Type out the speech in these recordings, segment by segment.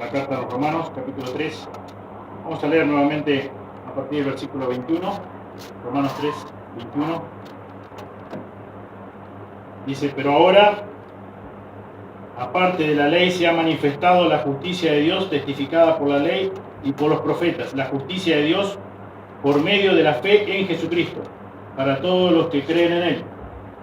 la carta a los Romanos, capítulo 3. Vamos a leer nuevamente a partir del versículo 21, Romanos 3, 21. Dice, pero ahora, aparte de la ley, se ha manifestado la justicia de Dios, testificada por la ley y por los profetas, la justicia de Dios por medio de la fe en Jesucristo, para todos los que creen en Él.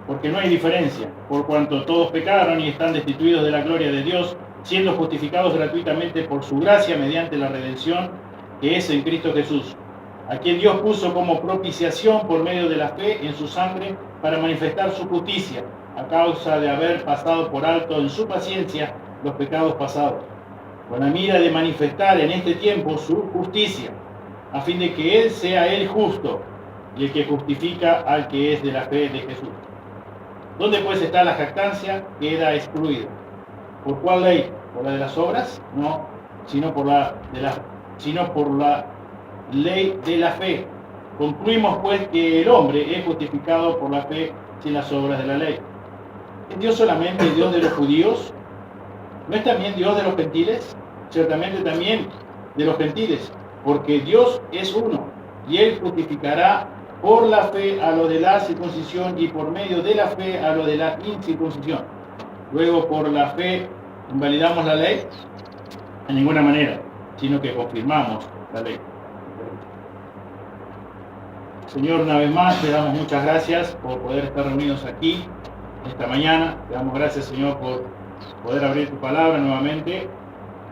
Porque no hay diferencia, por cuanto todos pecaron y están destituidos de la gloria de Dios, siendo justificados gratuitamente por su gracia mediante la redención que es en Cristo Jesús, a quien Dios puso como propiciación por medio de la fe en su sangre para manifestar su justicia, a causa de haber pasado por alto en su paciencia los pecados pasados, con la mira de manifestar en este tiempo su justicia, a fin de que Él sea el justo y el que justifica al que es de la fe de Jesús. ¿Dónde pues está la jactancia? Queda excluida. ¿Por cuál ley? ¿Por la de las obras? No, sino por la ley de la fe. Concluimos pues que el hombre es justificado por la fe sin las obras de la ley. ¿Es Dios solamente Dios de los judíos? ¿No es también Dios de los gentiles? Ciertamente también de los gentiles, porque Dios es uno, y Él justificará por la fe a los de la circuncisión y por medio de la fe a los de la incircuncisión. Luego, por la fe, ¿invalidamos la ley? En ninguna manera, sino que confirmamos la ley. Señor, una vez más, te damos muchas gracias por poder estar reunidos aquí esta mañana. Te damos gracias, Señor, por poder abrir tu palabra nuevamente.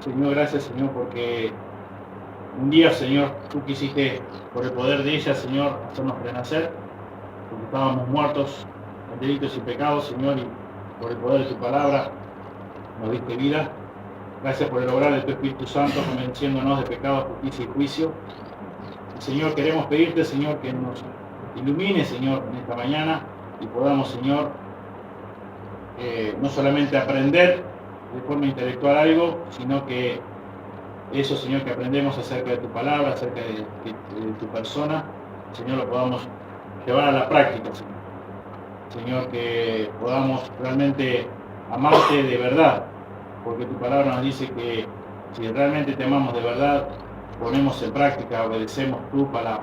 Señor, gracias, Señor, porque un día, Señor, tú quisiste, por el poder de ella, Señor, hacernos renacer, porque estábamos muertos en delitos y pecados, Señor, y por el poder de tu palabra nos diste vida. Gracias por el obrar de tu Espíritu Santo, convenciéndonos de pecado, justicia y juicio. Y, Señor, queremos pedirte, Señor, que nos ilumine, Señor, en esta mañana y podamos, Señor, no solamente aprender de forma intelectual algo, sino que eso, Señor, que aprendemos acerca de tu palabra, acerca de tu persona, Señor, lo podamos llevar a la práctica, Señor. Señor, que podamos realmente amarte de verdad, porque tu palabra nos dice que si realmente te amamos de verdad, ponemos en práctica, obedecemos tu palabra,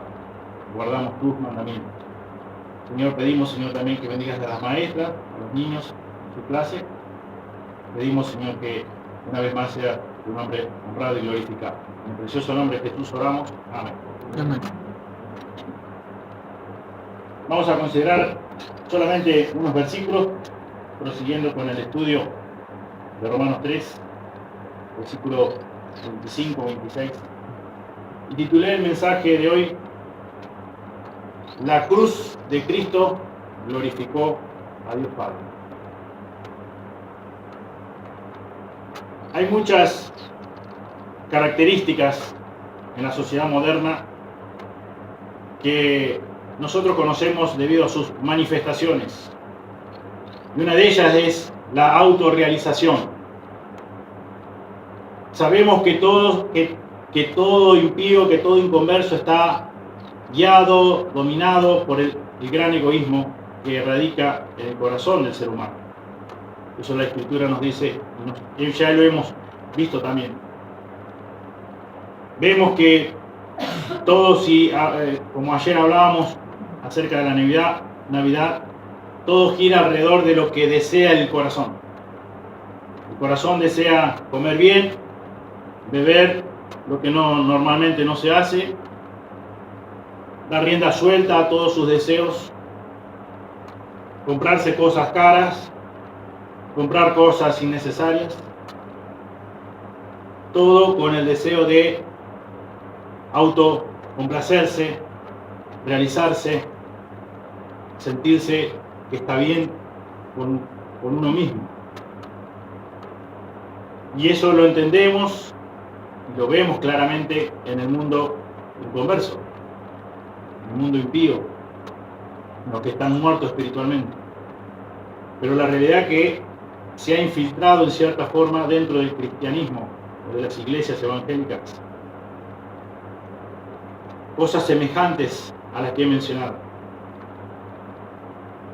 guardamos tus mandamientos. Señor, pedimos, Señor, también que bendigas a las maestras, a los niños en su clase. Pedimos, Señor, que una vez más sea tu nombre honrado y glorificado. En el precioso nombre de Jesús oramos. Amén. Amén. Vamos a considerar solamente unos versículos, prosiguiendo con el estudio de Romanos 3, versículo 25, 26. Y titulé el mensaje de hoy, La cruz de Cristo glorificó a Dios Padre. Hay muchas características en la sociedad moderna que nosotros conocemos debido a sus manifestaciones. Y una de ellas es la autorrealización. Sabemos que todo impío, que todo inconverso está guiado, dominado por el gran egoísmo que radica en el corazón del ser humano. Eso la Escritura nos dice, y ya lo hemos visto también. Vemos que todos, como ayer hablábamos acerca de la Navidad, todo gira alrededor de lo que desea el corazón. El corazón desea comer bien, beber lo que normalmente no se hace, dar rienda suelta a todos sus deseos, comprarse cosas caras, comprar cosas innecesarias, todo con el deseo de autocomplacerse, realizarse, sentirse que está bien con uno mismo. Y eso lo entendemos y lo vemos claramente en el mundo inconverso, en el mundo impío, en los que están muertos espiritualmente. Pero la realidad es que se ha infiltrado en cierta forma dentro del cristianismo o de las iglesias evangélicas cosas semejantes a las que he mencionado.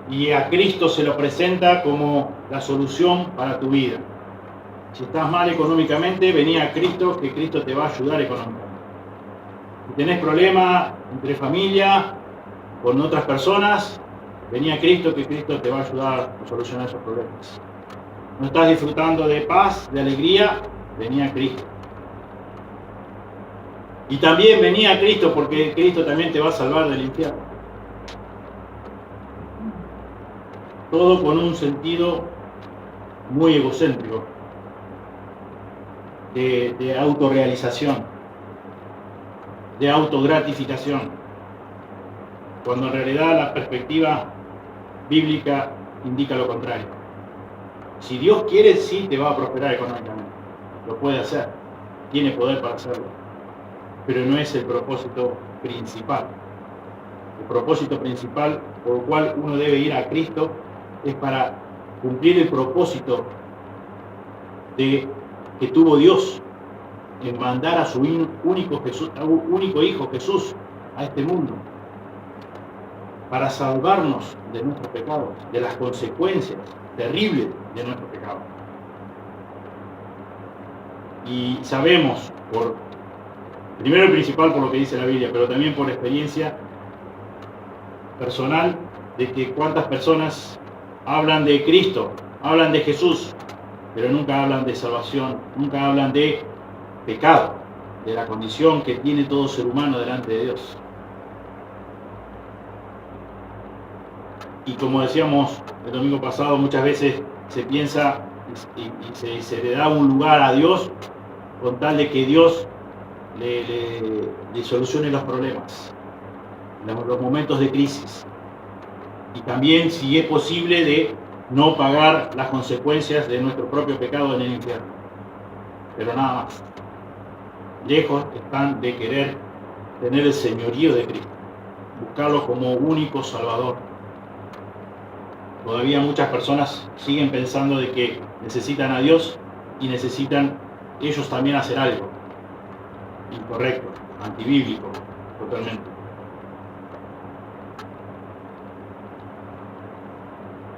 Y a Cristo se lo presenta como la solución para tu vida. Si estás mal económicamente, vení a Cristo, que Cristo te va a ayudar económicamente. Si tenés problemas entre familia, con otras personas, vení a Cristo, que Cristo te va a ayudar a solucionar esos problemas. No estás disfrutando de paz, de alegría, vení a Cristo. Y también vení a Cristo, porque Cristo también te va a salvar del infierno. Todo con un sentido muy egocéntrico, de autorrealización, de autogratificación, cuando en realidad la perspectiva bíblica indica lo contrario. Si Dios quiere, sí te va a prosperar económicamente, lo puede hacer, tiene poder para hacerlo, pero no es el propósito principal. El propósito principal por el cual uno debe ir a Cristo es para cumplir el propósito que tuvo Dios en mandar a su único Hijo Jesús a este mundo para salvarnos de nuestros pecados, de las consecuencias terribles de nuestros pecados. Y sabemos, primero y principal por lo que dice la Biblia, pero también por experiencia personal, de que cuántas personas hablan de Cristo, hablan de Jesús, pero nunca hablan de salvación, nunca hablan de pecado, de la condición que tiene todo ser humano delante de Dios. Y como decíamos el domingo pasado, muchas veces se piensa y se le da un lugar a Dios con tal de que Dios le solucione los problemas, los momentos de crisis. Y también, si es posible, de no pagar las consecuencias de nuestro propio pecado en el infierno. Pero nada más. Lejos están de querer tener el señorío de Cristo, buscarlo como único Salvador. Todavía muchas personas siguen pensando de que necesitan a Dios y necesitan ellos también hacer algo. Incorrecto, antibíblico, totalmente.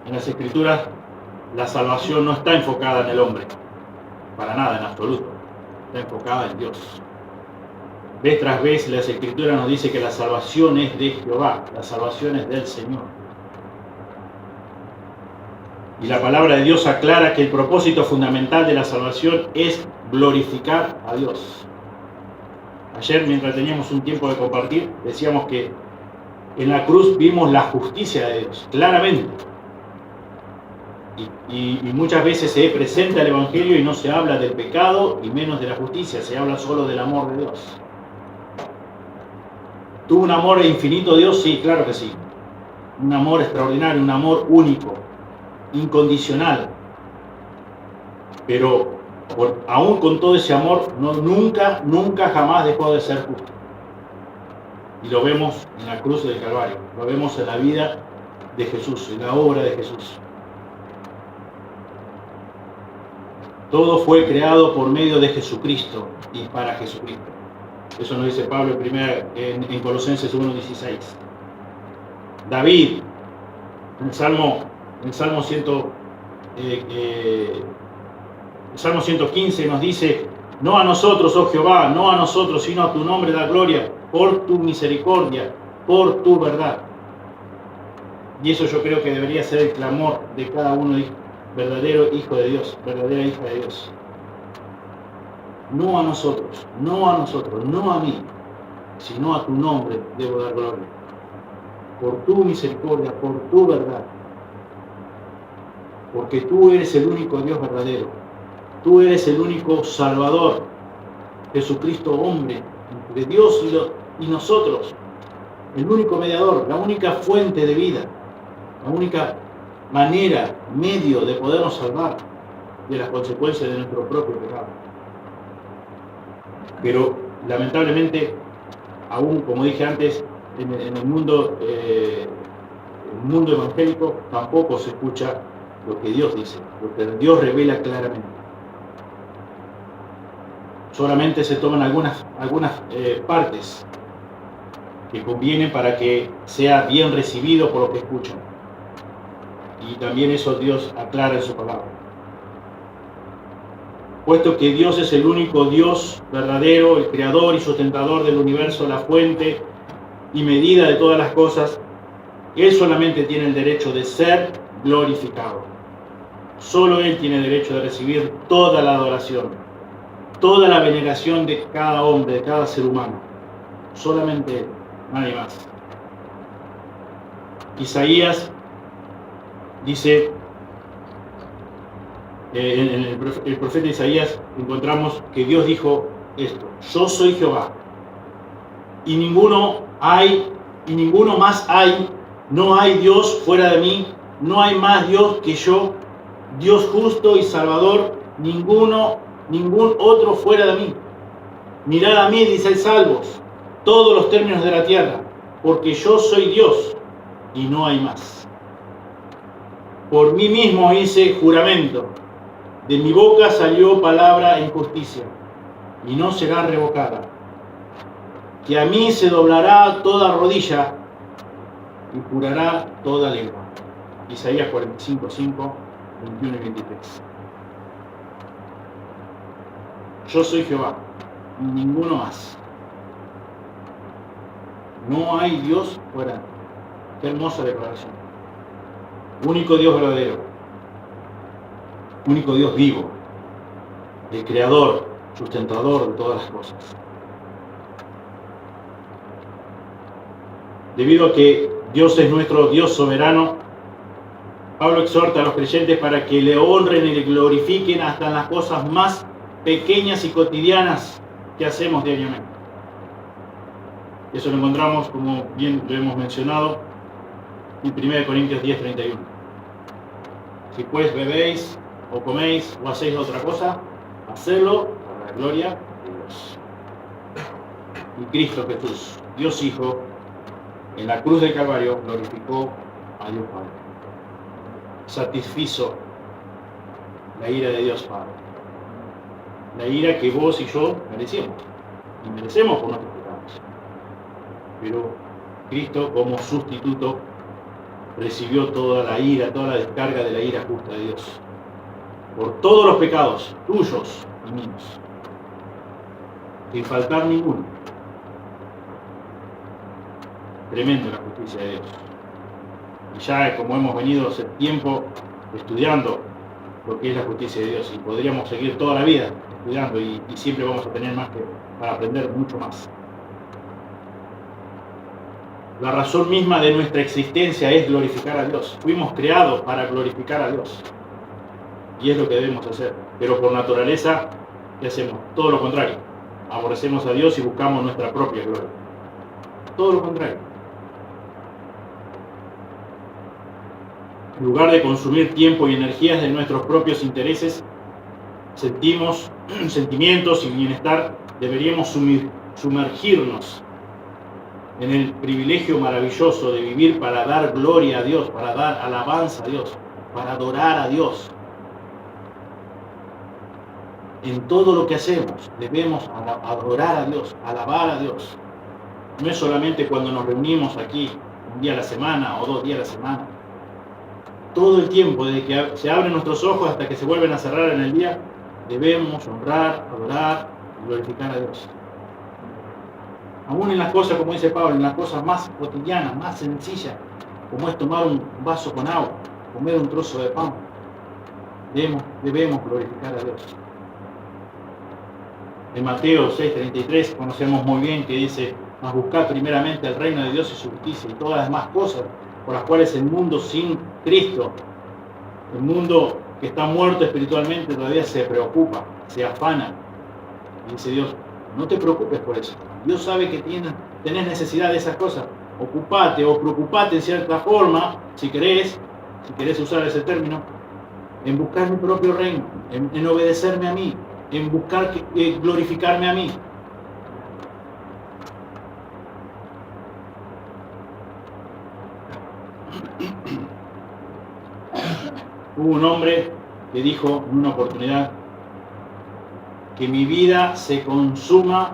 En las Escrituras, la salvación no está enfocada en el hombre, para nada, en absoluto. Está enfocada en Dios. Vez tras vez, las Escrituras nos dice que la salvación es de Jehová, la salvación es del Señor. Y la palabra de Dios aclara que el propósito fundamental de la salvación es glorificar a Dios. Ayer, mientras teníamos un tiempo de compartir, decíamos que en la cruz vimos la justicia de Dios, claramente. Y muchas veces se presenta el Evangelio y no se habla del pecado y menos de la justicia, se habla solo del amor de Dios. ¿Tuvo un amor infinito Dios? Sí, claro que sí. Un amor extraordinario, un amor único, incondicional. Pero aún con todo ese amor, nunca jamás dejó de ser justo. Y lo vemos en la cruz del Calvario, lo vemos en la vida de Jesús, en la obra de Jesús. Todo fue creado por medio de Jesucristo y para Jesucristo. Eso nos dice Pablo en Colosenses 1:16. David, en el Salmo 115 nos dice: no a nosotros, oh Jehová, no a nosotros, sino a tu nombre da gloria, por tu misericordia, por tu verdad. Y eso yo creo que debería ser el clamor de cada uno, verdadero hijo de Dios, verdadera hija de Dios. No a nosotros, no a mí, sino a tu nombre debo dar gloria. Por tu misericordia, por tu verdad. Porque tú eres el único Dios verdadero. Tú eres el único Salvador. Jesucristo, hombre, entre Dios y nosotros. El único mediador, la única fuente de vida. La única manera, medio de podernos salvar de las consecuencias de nuestro propio pecado. Pero lamentablemente, aún como dije antes, en el mundo evangélico tampoco se escucha lo que Dios dice, lo que Dios revela claramente. Solamente se toman algunas partes que convienen para que sea bien recibido por lo que escuchan. Y también eso Dios aclara en su palabra. puesto que Dios es el único Dios verdadero, el creador y sustentador del universo, la fuente y medida de todas las cosas, Él solamente tiene el derecho de ser glorificado. Solo Él tiene derecho de recibir toda la adoración, toda la veneración de cada hombre, de cada ser humano. Solamente Él, nadie más. Isaías dice, en el profeta Isaías encontramos que Dios dijo esto: yo soy Jehová, y ninguno más hay, no hay Dios fuera de mí, no hay más Dios que yo, Dios justo y salvador, ningún otro fuera de mí. Mirad a mí, dice el Salmos, todos los términos de la tierra, porque yo soy Dios y no hay más. Por mí mismo hice juramento, de mi boca salió palabra en justicia, y no será revocada. Que a mí se doblará toda rodilla, y jurará toda lengua. Isaías 45, 5, 21 y 23. Yo soy Jehová, y ninguno más. No hay Dios fuera de mí. Qué hermosa declaración. Único Dios verdadero, único Dios vivo, el creador, sustentador de todas las cosas. Debido a que Dios es nuestro Dios soberano, Pablo exhorta a los creyentes para que le honren y le glorifiquen hasta en las cosas más pequeñas y cotidianas que hacemos diariamente. Eso lo encontramos, como bien lo hemos mencionado, en 1 Corintios 10, 31. Si pues bebéis o coméis o hacéis otra cosa, hacedlo para la gloria de Dios. Y Cristo Jesús, Dios Hijo, en la cruz del Calvario glorificó a Dios Padre. Satisfizo la ira de Dios Padre. La ira que vos y yo merecíamos. Y merecemos por nuestros pecados. Pero Cristo, como sustituto, recibió toda la ira, toda la descarga de la ira justa de Dios. Por todos los pecados, tuyos y míos. Sin faltar ninguno. Tremendo la justicia de Dios. Y ya como hemos venido hace tiempo estudiando lo que es la justicia de Dios, y podríamos seguir toda la vida estudiando y siempre vamos a tener más que para aprender mucho más. La razón misma de nuestra existencia es glorificar a Dios. Fuimos creados para glorificar a Dios. Y es lo que debemos hacer. Pero por naturaleza, ¿qué hacemos? Todo lo contrario. Aborrecemos a Dios y buscamos nuestra propia gloria. Todo lo contrario. En lugar de consumir tiempo y energías de nuestros propios intereses, sentimientos y bienestar, deberíamos sumergirnos en el privilegio maravilloso de vivir para dar gloria a Dios, para dar alabanza a Dios, para adorar a Dios. En todo lo que hacemos debemos adorar a Dios, alabar a Dios. No es solamente cuando nos reunimos aquí un día a la semana o 2 días a la semana. Todo el tiempo, desde que se abren nuestros ojos hasta que se vuelven a cerrar en el día, debemos honrar, adorar y glorificar a Dios. Aún en las cosas, como dice Pablo, en las cosas más cotidianas, más sencillas, como es tomar un vaso con agua, comer un trozo de pan, debemos glorificar a Dios. En Mateo 6:33 conocemos muy bien que dice: mas buscad primeramente el reino de Dios y su justicia, y todas las demás cosas por las cuales el mundo sin Cristo, el mundo que está muerto espiritualmente, todavía se preocupa, se afana. Y dice Dios: no te preocupes por eso. Dios sabe que tenés necesidad de esas cosas. Ocupate o preocupate en cierta forma, si querés usar ese término, en buscar mi propio reino, en obedecerme a mí, en buscar glorificarme a mí. Hubo un hombre que dijo en una oportunidad: que mi vida se consuma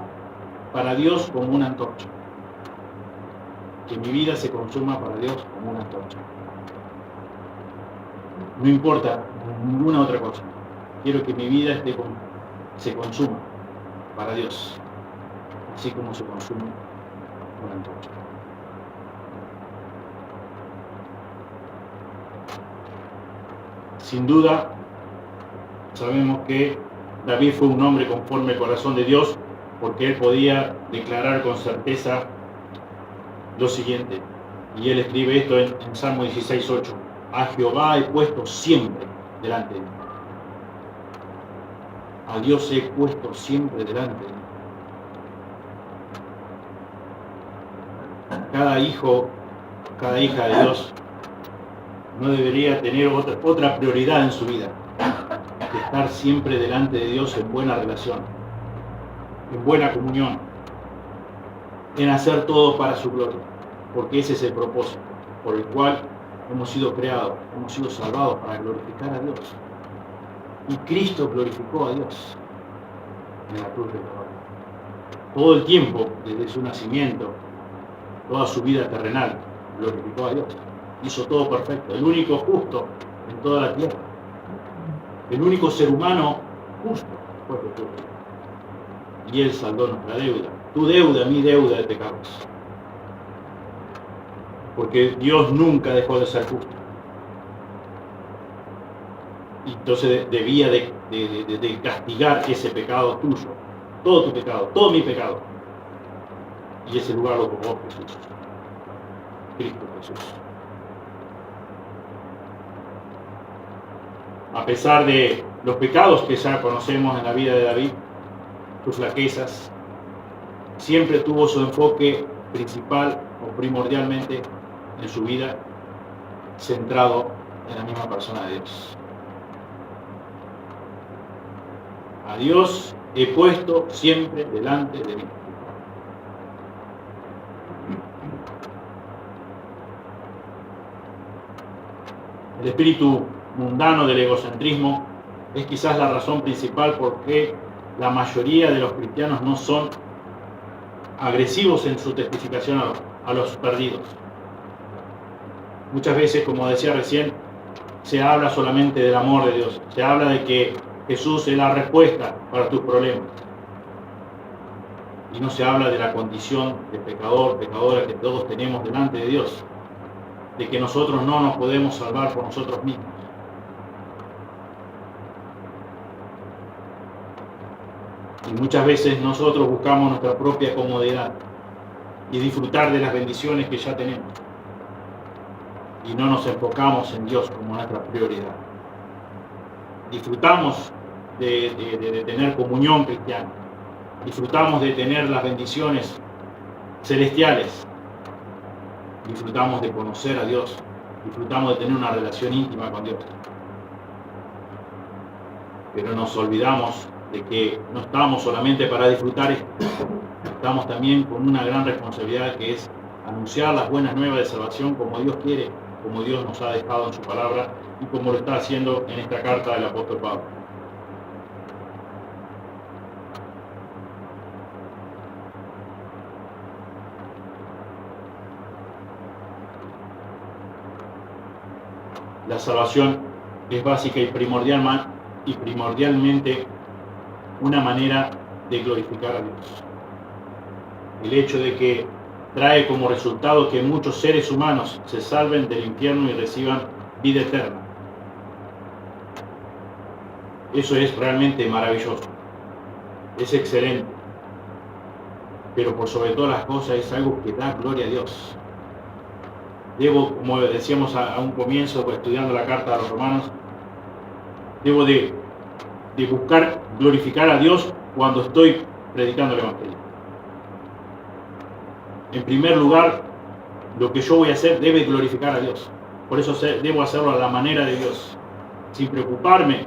para Dios como una antorcha. Que mi vida se consuma para Dios como una antorcha. No importa ninguna otra cosa. Quiero que mi vida esté se consuma para Dios, así como se consume una antorcha. Sin duda, sabemos que David fue un hombre conforme al corazón de Dios, porque él podía declarar con certeza lo siguiente, y él escribe esto en Salmo 16:8: a Jehová he puesto siempre delante de mí. A Dios he puesto siempre delante de mí. Cada hijo, cada hija de Dios no debería tener otra prioridad en su vida que estar siempre delante de Dios en buena relación, en buena comunión, en hacer todo para su gloria, porque ese es el propósito por el cual hemos sido creados, hemos sido salvados para glorificar a Dios. Y Cristo glorificó a Dios en la cruz del Calvario. Todo el tiempo, desde su nacimiento, toda su vida terrenal, glorificó a Dios. Hizo todo perfecto, el único justo en toda la tierra. El único ser humano justo fue Jesús. Y Él saldó nuestra deuda. Tu deuda, mi deuda de pecados. Porque Dios nunca dejó de ser justo. Y entonces debía de castigar ese pecado tuyo. Todo tu pecado, todo mi pecado. Y ese lugar lo ocupó Jesús. Cristo Jesús. A pesar de los pecados que ya conocemos en la vida de David, sus flaquezas, siempre tuvo su enfoque principal o primordialmente en su vida centrado en la misma persona de Dios. A Dios he puesto siempre delante de mí. El espíritu mundano del egocentrismo es quizás la razón principal por qué la mayoría de los cristianos no son agresivos en su testificación a los perdidos. Muchas veces, como decía recién, se habla solamente del amor de Dios, se habla de que Jesús es la respuesta para tus problemas. Y no se habla de la condición de pecador, pecadora que todos tenemos delante de Dios, de que nosotros no nos podemos salvar por nosotros mismos. Y muchas veces nosotros buscamos nuestra propia comodidad y disfrutar de las bendiciones que ya tenemos. Y no nos enfocamos en Dios como nuestra prioridad. Disfrutamos de tener comunión cristiana. Disfrutamos de tener las bendiciones celestiales. Disfrutamos de conocer a Dios. Disfrutamos de tener una relación íntima con Dios. Pero nos olvidamos de que no estamos solamente para disfrutar esto. Estamos también con una gran responsabilidad, que es anunciar las buenas nuevas de salvación como Dios quiere, como Dios nos ha dejado en su palabra y como lo está haciendo en esta carta del apóstol Pablo. La salvación es básica y primordialmente una manera de glorificar a Dios. El hecho de que trae como resultado que muchos seres humanos se salven del infierno y reciban vida eterna. Eso es realmente maravilloso. Es excelente. Pero por sobre todas las cosas es algo que da gloria a Dios. Debo, como decíamos a un comienzo, estudiando la carta a los romanos, debo de buscar glorificar a Dios cuando estoy predicando el Evangelio. En primer lugar, lo que yo voy a hacer debe glorificar a Dios. Por eso debo hacerlo a la manera de Dios, sin preocuparme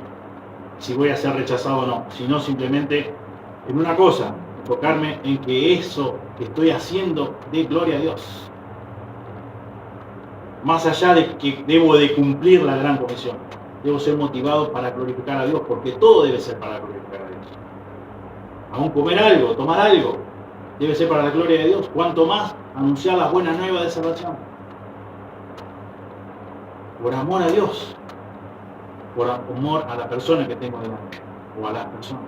si voy a ser rechazado o no, sino simplemente en una cosa, enfocarme en que eso que estoy haciendo dé gloria a Dios. Más allá de que debo de cumplir la gran comisión, debo ser motivado para glorificar a Dios, porque todo debe ser para glorificar a Dios. Aún comer algo, tomar algo, debe ser para la gloria de Dios. Cuanto más anunciar las buenas nuevas de salvación. Por amor a Dios, por amor a la persona que tengo delante, o a las personas.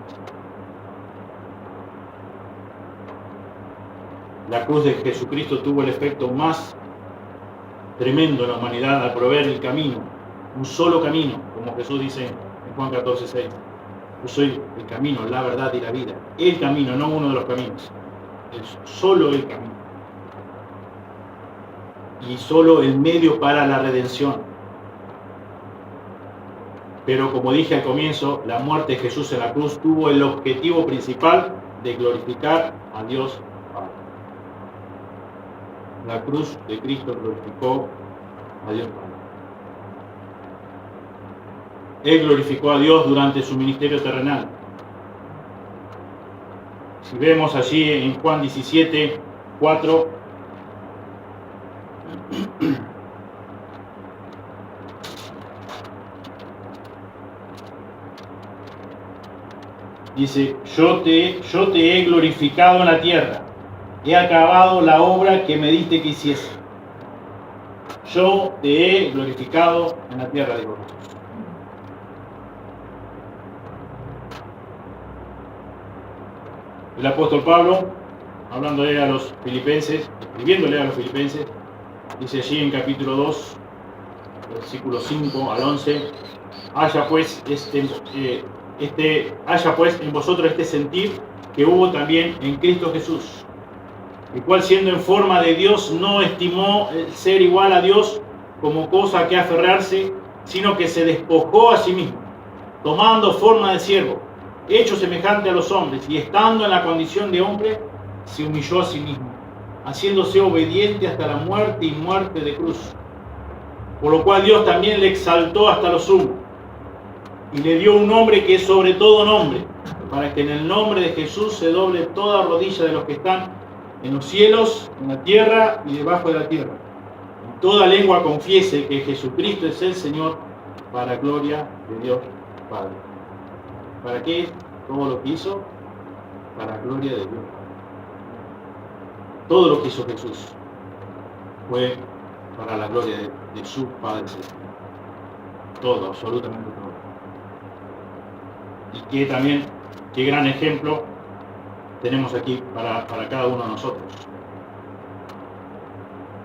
La cruz de Jesucristo tuvo el efecto más tremendo en la humanidad al proveer el camino, un solo camino, como Jesús dice en Juan 14:6. Yo soy el camino, la verdad y la vida. El camino, no uno de los caminos. Es solo el camino. Y solo el medio para la redención. Pero como dije al comienzo, la muerte de Jesús en la cruz tuvo el objetivo principal de glorificar a Dios Padre. La cruz de Cristo glorificó a Dios Padre. Él glorificó a Dios durante su ministerio terrenal. Si vemos allí en Juan 17:4, dice, yo te he glorificado en la tierra, he acabado la obra que me diste que hiciese. Yo te he glorificado en la tierra, digo. El apóstol Pablo, hablándole a los filipenses, escribiéndole a los filipenses, dice allí en capítulo 2, versículos 5 al 11, haya pues en vosotros este sentir que hubo también en Cristo Jesús, el cual siendo en forma de Dios no estimó el ser igual a Dios como cosa a que aferrarse, sino que se despojó a sí mismo, tomando forma de siervo, hecho semejante a los hombres, y estando en la condición de hombre, se humilló a sí mismo, haciéndose obediente hasta la muerte y muerte de cruz. Por lo cual Dios también le exaltó hasta lo sumo, y le dio un nombre que es sobre todo nombre, para que en el nombre de Jesús se doble toda rodilla de los que están en los cielos, en la tierra y debajo de la tierra. Y toda lengua confiese que Jesucristo es el Señor, para gloria de Dios Padre. ¿Para qué todo lo que hizo? Para gloria de Dios Padre. Todo lo que hizo Jesús fue para la gloria de su Padre Celestial. Todo, absolutamente todo. Y que también, qué gran ejemplo tenemos aquí para cada uno de nosotros.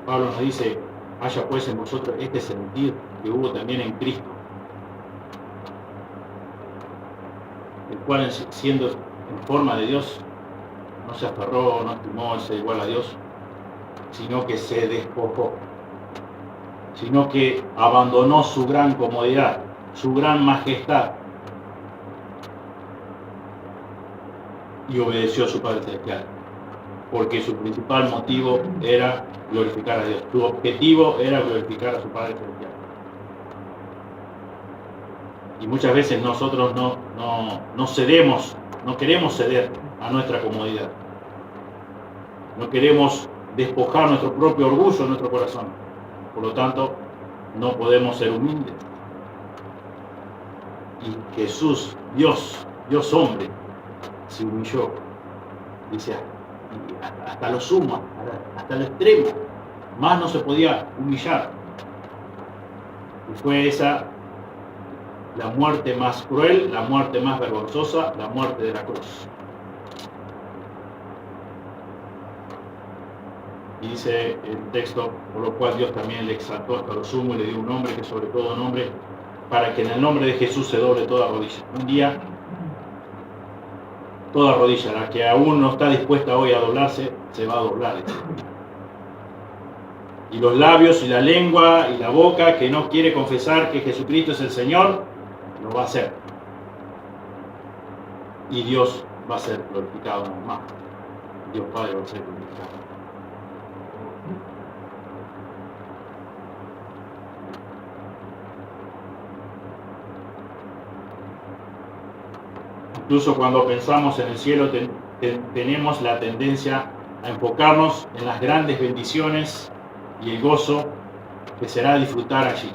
Pablo nos dice, haya pues en vosotros este sentir que hubo también en Cristo, el cual siendo en forma de Dios, no se aferró, no estimó ser igual a Dios, sino que se despojó, sino que abandonó su gran comodidad, su gran majestad, y obedeció a su Padre Celestial, porque su principal motivo era glorificar a Dios. Su objetivo era glorificar a su Padre Celestial. Y muchas veces nosotros no cedemos, no queremos ceder a nuestra comodidad. No queremos despojar nuestro propio orgullo en nuestro corazón. Por lo tanto, no podemos ser humildes. Y Jesús, Dios hombre, se humilló, dice, hasta lo sumo, hasta lo extremo, más no se podía humillar. Y fue esa la muerte más cruel, la muerte más vergonzosa, la muerte de la cruz. Y dice el texto, por lo cual Dios también le exaltó hasta lo sumo y le dio un nombre que sobre todo nombre, para que en el nombre de Jesús se doble toda rodilla. Un día, toda rodilla, la que aún no está dispuesta hoy a doblarse, se va a doblar. Y los labios y la lengua y la boca que no quiere confesar que Jesucristo es el Señor, lo va a hacer. Y Dios va a ser glorificado aún más. Dios Padre va a ser glorificado. Incluso cuando pensamos en el cielo tenemos la tendencia a enfocarnos en las grandes bendiciones y el gozo que será disfrutar allí.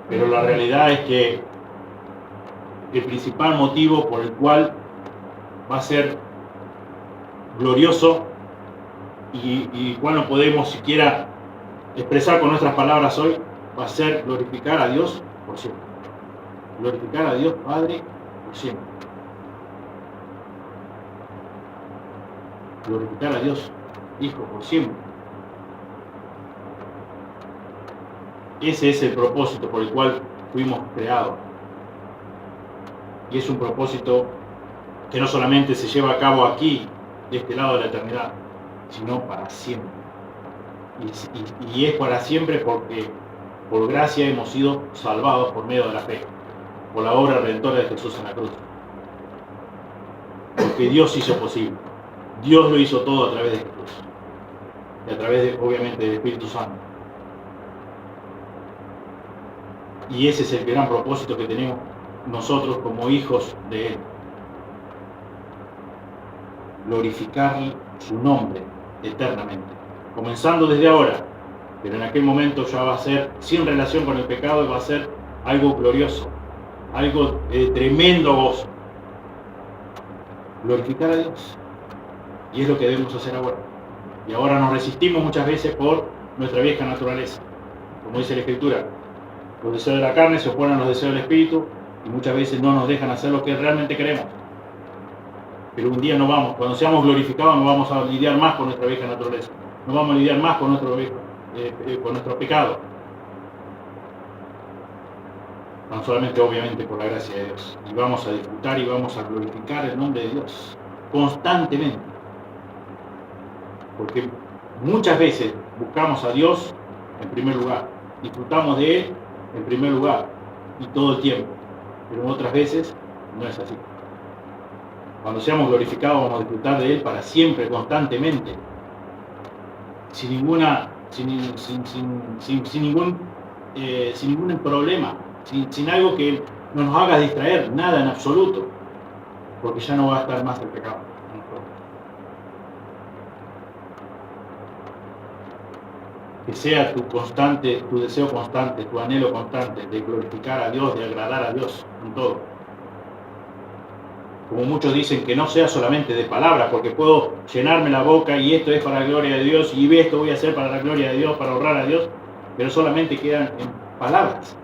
Pero la realidad es que el principal motivo por el cual va a ser glorioso y cual no podemos siquiera expresar con nuestras palabras hoy, va a ser glorificar a Dios por siempre. Glorificar a Dios Padre por siempre. glorificar a Dios, Hijo, por siempre. Ese es el propósito por el cual fuimos creados. Y es un propósito que no solamente se lleva a cabo aquí, de este lado de la eternidad, sino para siempre. Y es para siempre porque por gracia hemos sido salvados por medio de la fe, por la obra redentora de Jesús en la cruz. Porque Dios hizo posible. Dios lo hizo todo a través de Jesús. Y a través, obviamente, del Espíritu Santo. Y ese es el gran propósito que tenemos nosotros como hijos de Él. Glorificar su nombre eternamente. Comenzando desde ahora, pero en aquel momento ya va a ser sin relación con el pecado y va a ser algo glorioso, algo de tremendo gozo. Glorificar a Dios. Y es lo que debemos hacer ahora. Y ahora nos resistimos muchas veces por nuestra vieja naturaleza. Como dice la Escritura, los deseos de la carne se oponen a los deseos del Espíritu y muchas veces no nos dejan hacer lo que realmente queremos. Pero un día no vamos, cuando seamos glorificados no vamos a lidiar más con nuestra vieja naturaleza. No vamos a lidiar más con nuestro pecado. No solamente, obviamente, por la gracia de Dios. Y vamos a disfrutar y vamos a glorificar el nombre de Dios constantemente. Porque muchas veces buscamos a Dios en primer lugar. Disfrutamos de Él en primer lugar y todo el tiempo. Pero otras veces no es así. Cuando seamos glorificados vamos a disfrutar de Él para siempre, constantemente. Sin ningún problema, sin algo que no nos haga distraer, nada en absoluto, porque ya no va a estar más el pecado. Que sea tu deseo constante, tu anhelo constante de glorificar a Dios, de agradar a Dios en todo. Como muchos dicen, que no sea solamente de palabras, porque puedo llenarme la boca y esto es para la gloria de Dios y esto voy a hacer para la gloria de Dios, para honrar a Dios, pero solamente quedan en palabras.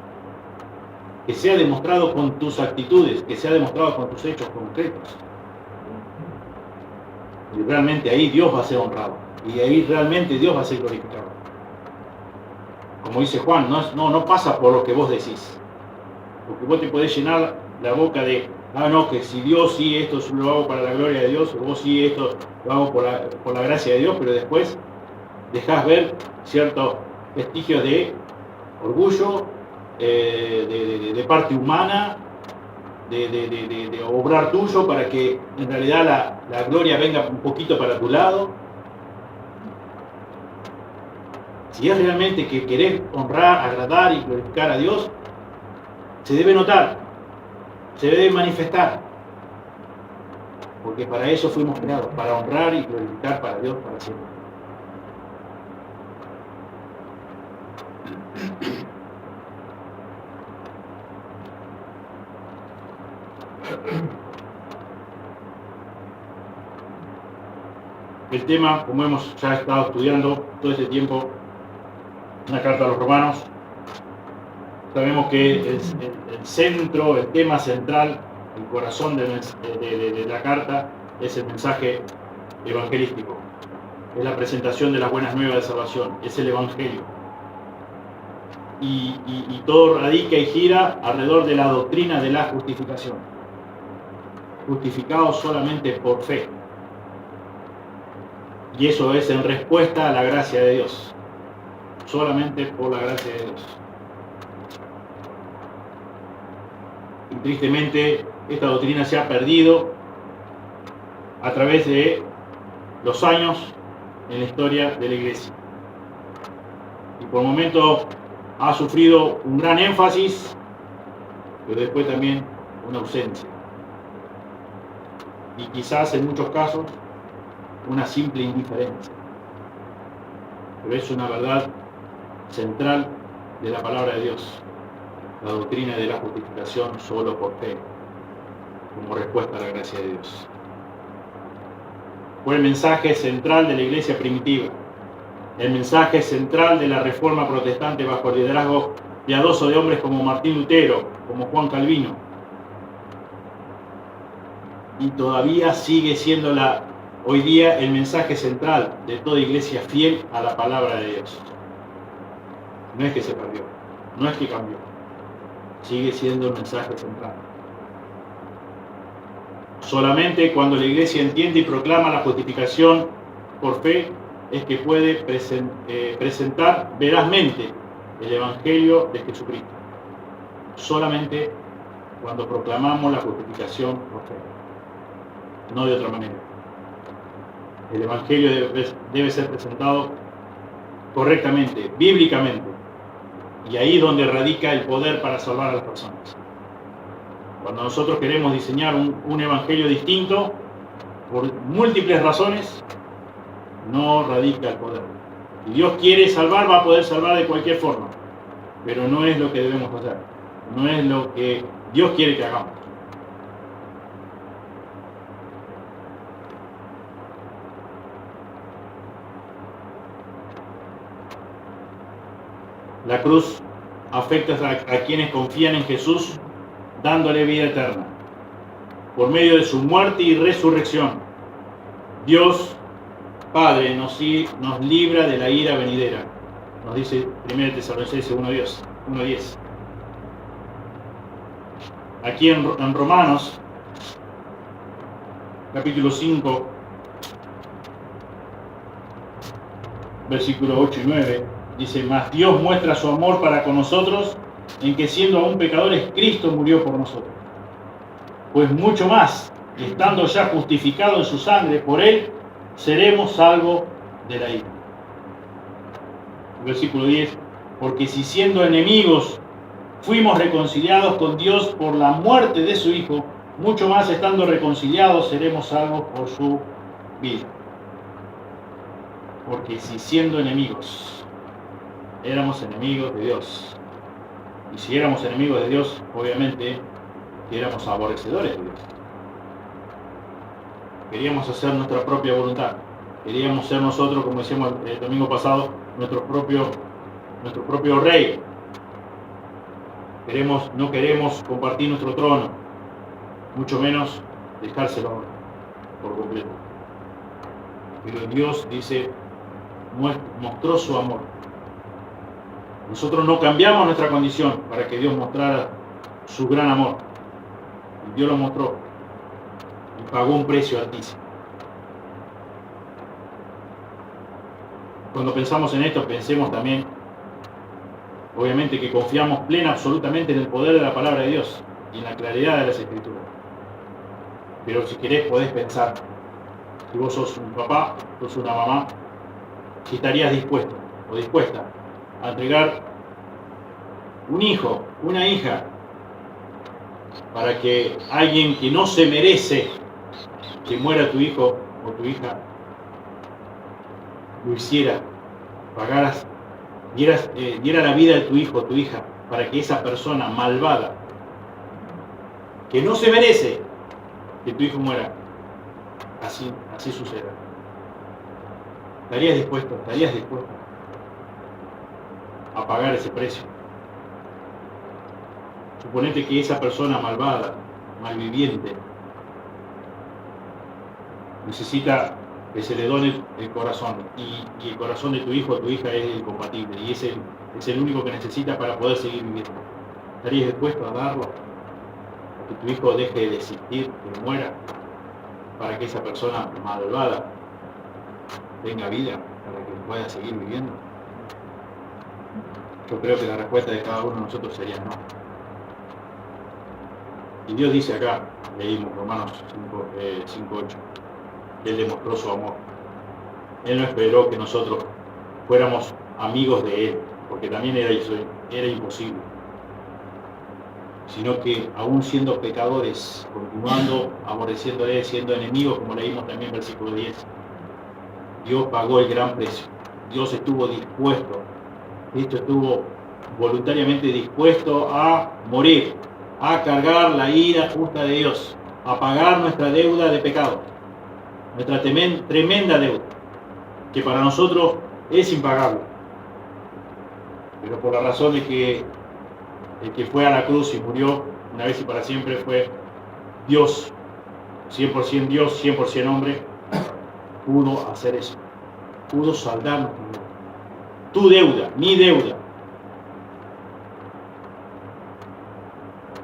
Que sea demostrado con tus actitudes, que sea demostrado con tus hechos concretos. Y realmente ahí Dios va a ser honrado y ahí realmente Dios va a ser glorificado. Como dice Juan, no pasa por lo que vos decís, porque vos te podés llenar la boca de no, que si Dios sí esto lo hago para la gloria de Dios, o vos sí esto lo hago por la gracia de Dios, pero después dejás ver ciertos vestigios de orgullo, de parte humana, de obrar tuyo para que en realidad la gloria venga un poquito para tu lado. Si es realmente que querés honrar, agradar y glorificar a Dios, se debe notar, se debe manifestar, porque para eso fuimos creados, para honrar y glorificar para Dios para siempre. El tema, como hemos ya estado estudiando todo este tiempo, una carta a los romanos, sabemos que el centro, el tema central, el corazón de la carta es el mensaje evangelístico, es la presentación de las buenas nuevas de salvación, es el evangelio. Y todo radica y gira alrededor de la doctrina de la justificación. Justificados solamente por fe. Y eso es en respuesta a la gracia de Dios. Solamente por la gracia de Dios. Y tristemente esta doctrina se ha perdido a través de los años en la historia de la iglesia. Y por momentos ha sufrido un gran énfasis, pero después también una ausencia. Y quizás en muchos casos una simple indiferencia. Pero es una verdad central de la palabra de Dios, la doctrina de la justificación solo por fe, como respuesta a la gracia de Dios. Fue el mensaje central de la iglesia primitiva, el mensaje central de la reforma protestante bajo el liderazgo piadoso de hombres como Martín Lutero, como Juan Calvino. Y todavía sigue siendo la hoy día el mensaje central de toda iglesia fiel a la palabra de Dios. No es que se perdió, no es que cambió, sigue siendo el mensaje central. Solamente cuando la iglesia entiende y proclama la justificación por fe es que puede presentar verazmente el Evangelio de Jesucristo. Solamente cuando proclamamos la justificación por fe, no de otra manera. El Evangelio debe ser presentado correctamente, bíblicamente, y ahí es donde radica el poder para salvar a las personas. Cuando nosotros queremos diseñar un evangelio distinto, por múltiples razones, no radica el poder. Si Dios quiere salvar, va a poder salvar de cualquier forma, pero no es lo que debemos hacer, no es lo que Dios quiere que hagamos. La cruz afecta a quienes confían en Jesús, dándole vida eterna. Por medio de su muerte y resurrección, Dios Padre nos libra de la ira venidera. Nos dice 1 Tesalonicenses 1:10. Aquí en Romanos, capítulo 5, versículo 8 y 9, dice: mas Dios muestra su amor para con nosotros en que siendo aún pecadores, Cristo murió por nosotros. Pues mucho más, estando ya justificados en su sangre, por Él seremos salvos de la ira. Versículo 10, porque si siendo enemigos fuimos reconciliados con Dios por la muerte de su Hijo, mucho más estando reconciliados seremos salvos por su vida. Porque si siendo enemigos, éramos enemigos de Dios. Y si éramos enemigos de Dios, obviamente que éramos aborrecedores de Dios. Queríamos hacer nuestra propia voluntad. Queríamos ser nosotros, como decíamos el domingo pasado, nuestro propio rey. No queremos compartir nuestro trono, mucho menos dejárselo por completo. Pero Dios dice, mostró su amor. Nosotros no cambiamos nuestra condición para que Dios mostrara su gran amor. Y Dios lo mostró y pagó un precio altísimo. Cuando pensamos en esto, pensemos también, obviamente, que confiamos plena absolutamente en el poder de la palabra de Dios y en la claridad de las Escrituras. Pero si querés, podés pensar, si vos sos un papá, sos una mamá, si estarías dispuesto o dispuesta a entregar un hijo, una hija, para que alguien que no se merece que muera tu hijo o tu hija, lo hiciera, pagaras, diera la vida de tu hijo o tu hija, para que esa persona malvada, que no se merece que tu hijo muera, así suceda? ¿Estarías dispuesto a pagar ese precio? Suponete que esa persona malvada, malviviente, necesita que se le done el corazón, y el corazón de tu hijo o tu hija es incompatible, y es el único que necesita para poder seguir viviendo. ¿Estarías dispuesto a darlo? A que tu hijo deje de existir, que muera, para que esa persona malvada tenga vida, para que pueda seguir viviendo? Yo creo que la respuesta de cada uno de nosotros sería no. Y Dios dice acá, leímos Romanos 5:8, que Él demostró su amor. Él no esperó que nosotros fuéramos amigos de Él, porque también era imposible, sino que aún siendo pecadores, continuando aborreciéndole, siendo enemigos, como leímos también en versículo 10, Dios pagó el gran precio. Dios estuvo dispuesto, Cristo estuvo voluntariamente dispuesto a morir, a cargar la ira justa de Dios, a pagar nuestra deuda de pecado, nuestra tremenda deuda, que para nosotros es impagable. Pero por la razón de que el que fue a la cruz y murió una vez y para siempre fue Dios, 100% Dios, 100% hombre, pudo hacer eso. Pudo saldar nuestra deuda. Tu deuda, mi deuda.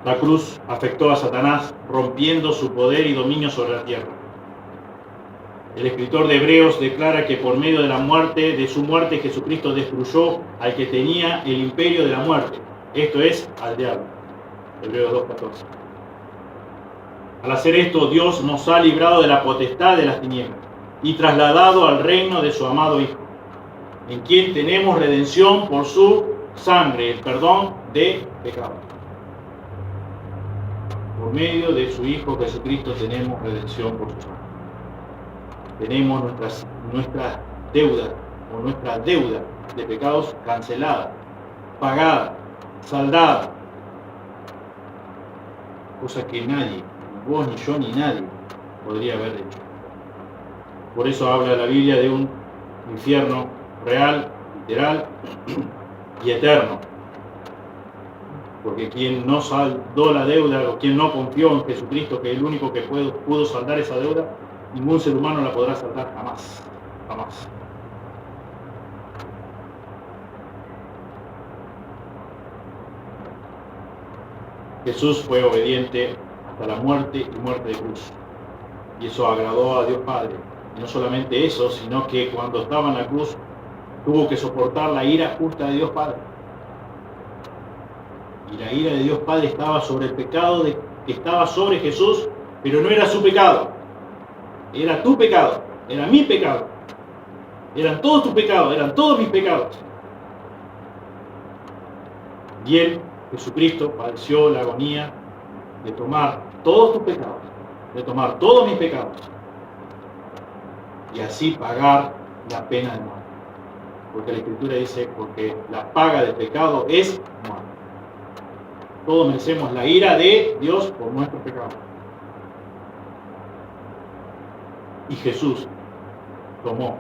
La cruz afectó a Satanás, rompiendo su poder y dominio sobre la tierra. El escritor de Hebreos declara que por medio de la muerte, de su muerte, Jesucristo destruyó al que tenía el imperio de la muerte. Esto es, al diablo. Hebreos 2:14. Al hacer esto, Dios nos ha librado de la potestad de las tinieblas y trasladado al reino de su amado Hijo, en quien tenemos redención por su sangre, el perdón de pecados. Por medio de su Hijo Jesucristo tenemos redención por su sangre. Tenemos nuestras deudas o nuestra deuda de pecados cancelada, pagada, saldada. Cosa que nadie, ni vos, ni yo, ni nadie podría haber hecho. Por eso habla la Biblia de un infierno real, literal y eterno. Porque quien no saldó la deuda o quien no confió en Jesucristo, que es el único que pudo saldar esa deuda, ningún ser humano la podrá saldar jamás, jamás. Jesús fue obediente hasta la muerte y muerte de cruz. Y eso agradó a Dios Padre. Y no solamente eso, sino que cuando estaba en la cruz tuvo que soportar la ira justa de Dios Padre. Y la ira de Dios Padre estaba sobre el pecado que estaba sobre Jesús, pero no era su pecado. Era tu pecado, era mi pecado. Eran todos tus pecados, eran todos mis pecados. Y Él, Jesucristo, padeció la agonía de tomar todos tus pecados, de tomar todos mis pecados, y así pagar la pena de muerte. Porque la Escritura dice, porque la paga del pecado es muerte. Todos merecemos la ira de Dios por nuestros pecados. Y Jesús tomó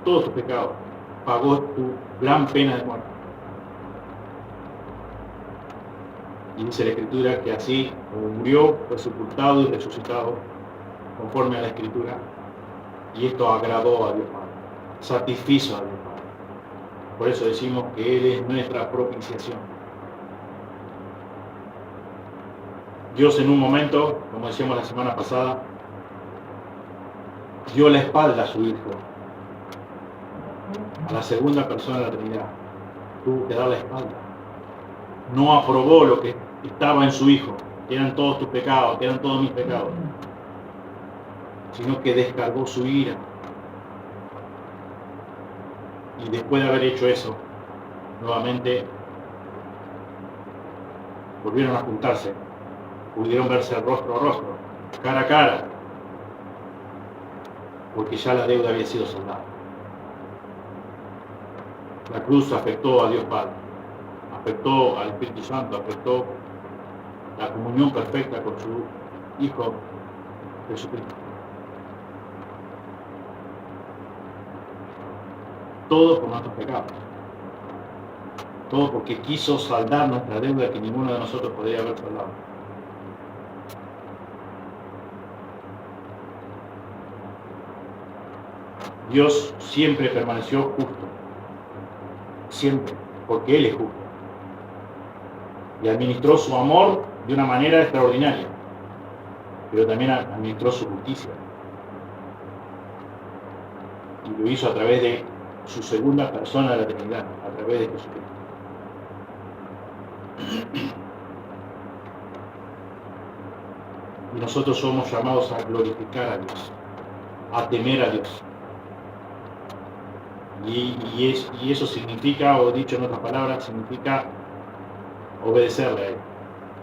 todos tus pecados, pagó tu gran pena de muerte. Y dice la Escritura que así, como murió, fue sepultado y resucitado, conforme a la Escritura. Y esto agradó a Dios Padre, satisfizo a Dios Padre. Por eso decimos que Él es nuestra propiciación. Dios en un momento, como decíamos la semana pasada, dio la espalda a su Hijo, a la segunda persona de la Trinidad. Tuvo que dar la espalda. No aprobó lo que estaba en su Hijo, que eran todos tus pecados, que eran todos mis pecados, sino que descargó su ira. Y después de haber hecho eso, nuevamente volvieron a juntarse, pudieron verse rostro a rostro, cara a cara, porque ya la deuda había sido saldada. La cruz afectó a Dios Padre, afectó al Espíritu Santo, afectó la comunión perfecta con su Hijo Jesucristo. Todo por nuestros pecados. Todo porque quiso saldar nuestra deuda que ninguno de nosotros podría haber saldado. Dios siempre permaneció justo. Siempre, porque Él es justo. Y administró su amor de una manera extraordinaria, pero también administró su justicia. Y lo hizo a través de su segunda persona de la Trinidad, a través de Jesucristo. Y nosotros somos llamados a glorificar a Dios, a temer a Dios. Y eso significa, o dicho en otras palabras, significa obedecerle a Él.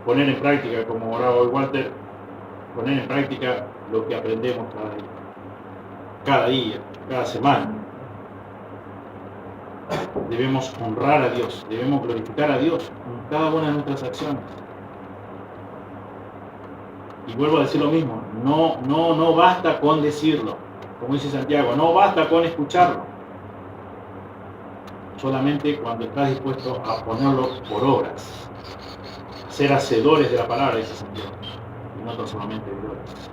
Poner en práctica, como oraba hoy Walter, poner en práctica lo que aprendemos cada día, cada semana. Debemos honrar a Dios, debemos glorificar a Dios en cada una de nuestras acciones. Y vuelvo a decir lo mismo, no basta con decirlo, como dice Santiago, no basta con escucharlo. Solamente cuando estás dispuesto a ponerlo por obras, ser hacedores de la palabra, dice Santiago, y no solamente oidores.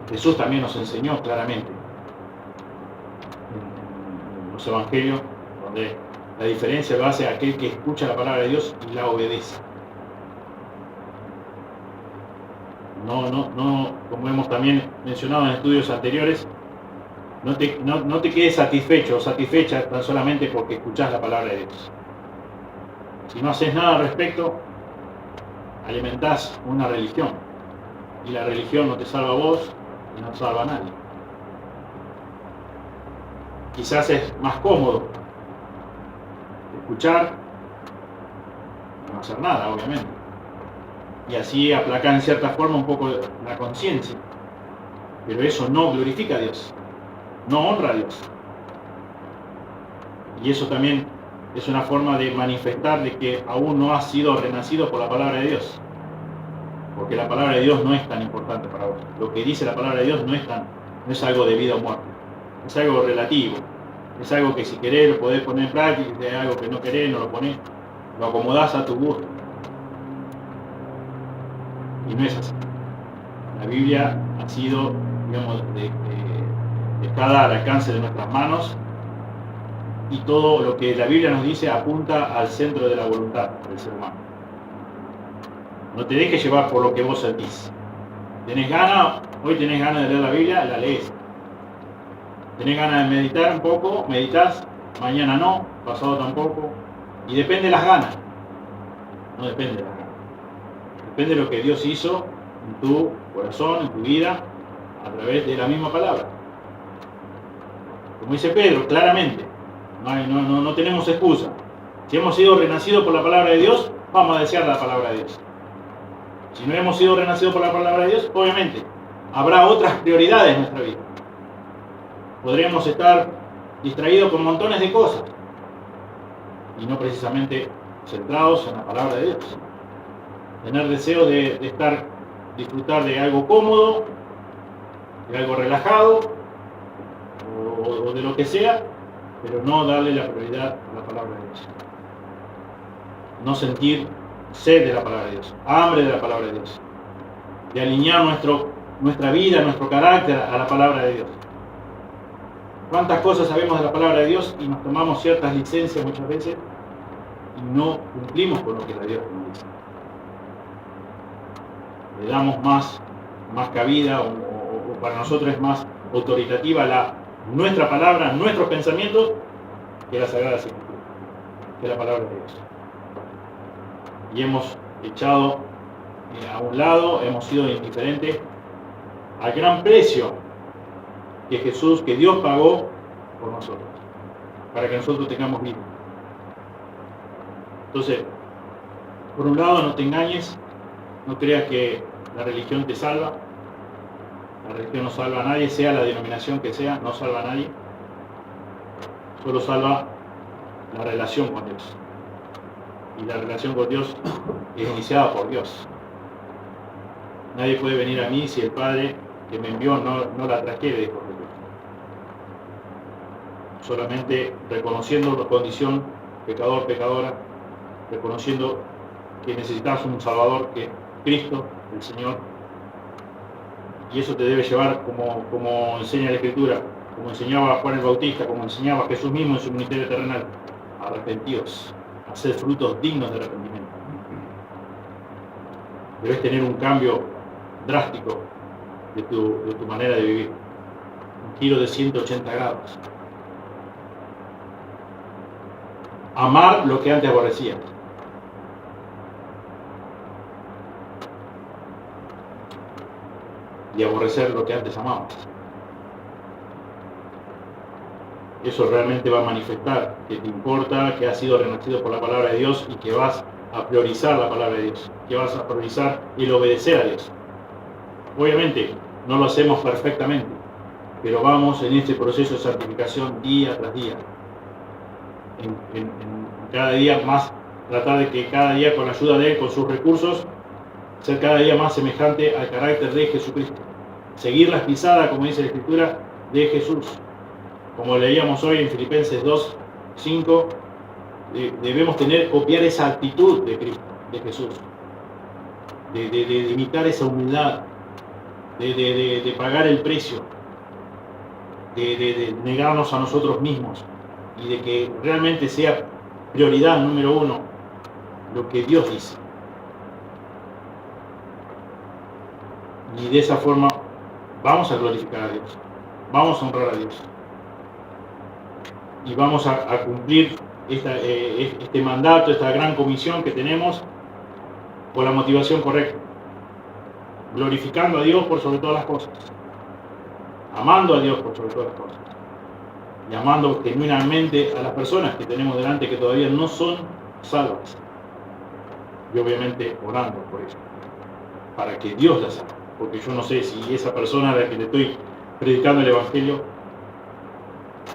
Jesús también nos enseñó claramente en los evangelios, donde la diferencia lo hace aquel que escucha la palabra de Dios y la obedece. No, como hemos también mencionado en estudios anteriores, no te quedes satisfecho o satisfecha tan solamente porque escuchás la palabra de Dios. Si no haces nada al respecto, alimentás una religión. Y la religión no te salva a vos y no salva a nadie. Quizás es más cómodo escuchar y no hacer nada, obviamente. Y así aplacar en cierta forma un poco la conciencia. Pero eso no glorifica a Dios, no honra a Dios. Y eso también es una forma de manifestar de que aún no has sido renacido por la palabra de Dios. Porque la palabra de Dios no es tan importante para vos. Lo que dice la palabra de Dios no es algo de vida o muerte. Es algo relativo. Es algo que si querés lo podés poner en práctica, y si hay algo que no querés, no lo ponés. Lo acomodás a tu gusto. Y no es así. La Biblia ha sido, digamos, dejada al alcance de nuestras manos, y todo lo que la Biblia nos dice apunta al centro de la voluntad del ser humano. No te dejes llevar por lo que vos sentís. ¿Tenés ganas? Hoy tenés ganas de leer la Biblia, la lees. ¿Tenés ganas de meditar un poco? Meditas. Mañana no, pasado tampoco. Y depende de las ganas. No depende de las ganas. Depende de lo que Dios hizo en tu corazón, en tu vida, a través de la misma palabra. Como dice Pedro, claramente, no tenemos excusa. Si hemos sido renacidos por la palabra de Dios, vamos a desear la palabra de Dios. Si no hemos sido renacidos por la palabra de Dios, obviamente, habrá otras prioridades en nuestra vida. Podríamos estar distraídos con montones de cosas y no precisamente centrados en la palabra de Dios. Tener deseo de disfrutar de algo cómodo, de algo relajado o de lo que sea, pero no darle la prioridad a la palabra de Dios. No sentir sed de la palabra de Dios, hambre de la palabra de Dios, de alinear nuestra vida, nuestro carácter a la palabra de Dios. ¿Cuántas cosas sabemos de la palabra de Dios y nos tomamos ciertas licencias muchas veces y no cumplimos con lo que la Dios nos dice? Le damos más cabida o para nosotros es más autoritativa nuestra palabra, nuestros pensamientos, que la Sagrada Escritura, que la palabra de Dios. Y hemos echado a un lado, hemos sido indiferentes al gran precio que Dios pagó por nosotros, para que nosotros tengamos vida. Entonces, por un lado, no te engañes, no creas que la religión te salva. La religión no salva a nadie, sea la denominación que sea, no salva a nadie. Solo salva la relación con Dios. Y la relación con Dios es iniciada por Dios. Nadie puede venir a mí si el Padre que me envió no la trajere, dijo Jesús. Solamente reconociendo la condición pecador, pecadora, reconociendo que necesitas un Salvador, que es Cristo, el Señor. Y eso te debe llevar, como enseña la Escritura, como enseñaba Juan el Bautista, como enseñaba Jesús mismo en su ministerio terrenal, arrepentidos, hacer frutos dignos de arrepentimiento. Debes tener un cambio drástico de tu manera de vivir, un giro de 180 grados. Amar lo que antes aborrecías. Y aborrecer lo que antes amabas. Eso realmente va a manifestar que te importa, que has sido renacido por la palabra de Dios y que vas a priorizar la palabra de Dios, que vas a priorizar el obedecer a Dios. Obviamente no lo hacemos perfectamente, pero vamos en este proceso de santificación día tras día. En cada día más, tratar de que cada día con la ayuda de Él, con sus recursos, ser cada día más semejante al carácter de Jesucristo. Seguir las pisadas, como dice la Escritura, de Jesús. Como leíamos hoy en Filipenses 2:5, debemos copiar esa actitud de Cristo, de Jesús. De imitar esa humildad, de pagar el precio, de negarnos a nosotros mismos y de que realmente sea prioridad número uno lo que Dios dice. Y de esa forma vamos a glorificar a Dios, vamos a honrar a Dios y vamos a cumplir este mandato, esta gran comisión que tenemos con la motivación correcta, glorificando a Dios por sobre todas las cosas, amando a Dios por sobre todas las cosas y amando genuinamente a las personas que tenemos delante que todavía no son salvas y obviamente orando por ello, para que Dios las salve, porque yo no sé si esa persona a la que le estoy predicando el Evangelio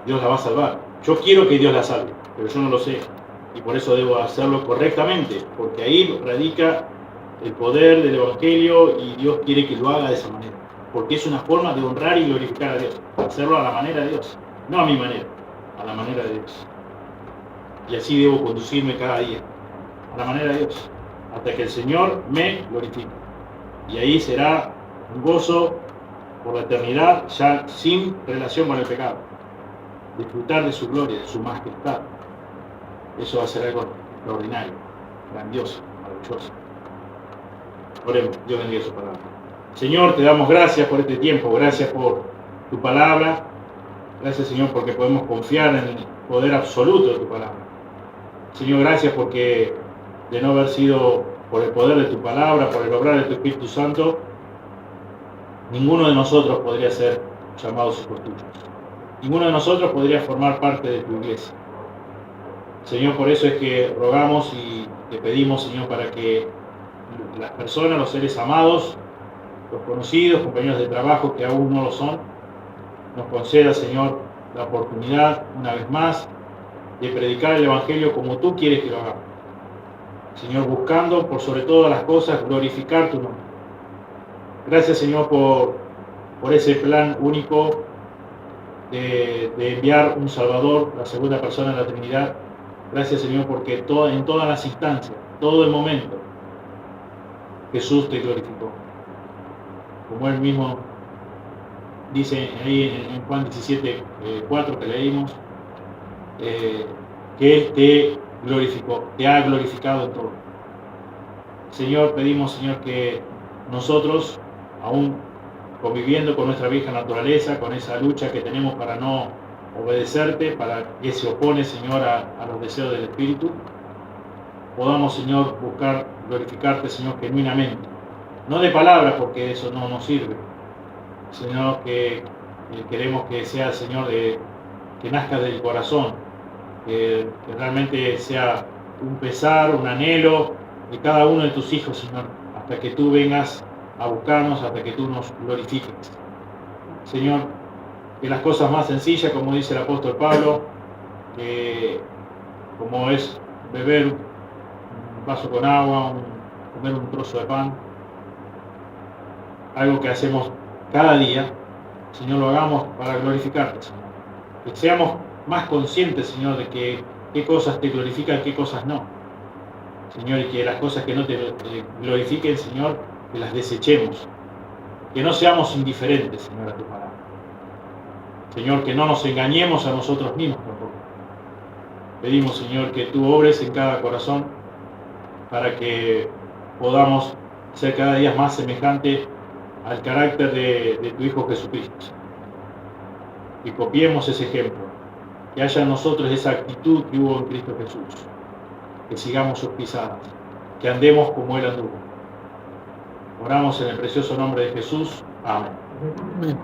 Dios la va a salvar. Yo quiero que Dios la salve, pero yo no lo sé y por eso debo hacerlo correctamente, porque ahí radica el poder del Evangelio y Dios quiere que lo haga de esa manera, porque es una forma de honrar y glorificar a Dios, hacerlo a la manera de Dios, no a mi manera, a la manera de Dios. Y así debo conducirme cada día, a la manera de Dios, hasta que el Señor me glorifique. Y ahí será un gozo por la eternidad, ya sin relación con el pecado. Disfrutar de su gloria, de su majestad. Eso va a ser algo extraordinario, grandioso, maravilloso. Oremos, Dios bendiga su palabra. Señor, te damos gracias por este tiempo, gracias por tu palabra. Gracias, Señor, porque podemos confiar en el poder absoluto de tu palabra. Señor, gracias porque de no haber sido por el poder de tu palabra, por el obrar de tu Espíritu Santo, ninguno de nosotros podría ser llamados hijos tuyos. Ninguno de nosotros podría formar parte de tu iglesia. Señor, por eso es que rogamos y te pedimos, Señor, para que las personas, los seres amados, los conocidos, compañeros de trabajo que aún no lo son, nos conceda, Señor, la oportunidad, una vez más, de predicar el Evangelio como tú quieres que lo hagamos. Señor, buscando por sobre todas las cosas glorificar tu nombre. Gracias, Señor, por ese plan único de enviar un Salvador, la segunda persona de la Trinidad. Gracias, Señor, porque en todas las instancias, todo el momento, Jesús te glorificó. Como Él mismo dice ahí en Juan 17:4 que leímos, que Él te glorificó, te ha glorificado en todo. Señor, pedimos, Señor, que nosotros, aún conviviendo con nuestra vieja naturaleza, con esa lucha que tenemos para no obedecerte, para que se opone, Señor, a los deseos del Espíritu, podamos, Señor, buscar glorificarte, Señor, genuinamente. No de palabras, porque eso no nos sirve, sino que queremos que sea, Señor, que nazca del corazón, que realmente sea un pesar, un anhelo de cada uno de tus hijos, Señor, hasta que tú vengas a buscarnos, hasta que tú nos glorifiques. Señor, que las cosas más sencillas, como dice el apóstol Pablo, que como es beber un vaso con agua, comer un trozo de pan, algo que hacemos cada día, Señor, lo hagamos para glorificarte, Señor. Que seamos más conscientes, Señor, de que qué cosas te glorifican, qué cosas no. Señor, y que las cosas que no te glorifiquen, Señor, que las desechemos. Que no seamos indiferentes, Señor, a tu palabra. Señor, que no nos engañemos a nosotros mismos tampoco. Pedimos, Señor, que tú obres en cada corazón para que podamos ser cada día más semejante al carácter de tu Hijo Jesucristo. Que copiemos ese ejemplo, que haya en nosotros esa actitud que hubo en Cristo Jesús, que sigamos sus pisadas, que andemos como Él anduvo. Oramos en el precioso nombre de Jesús. Amén.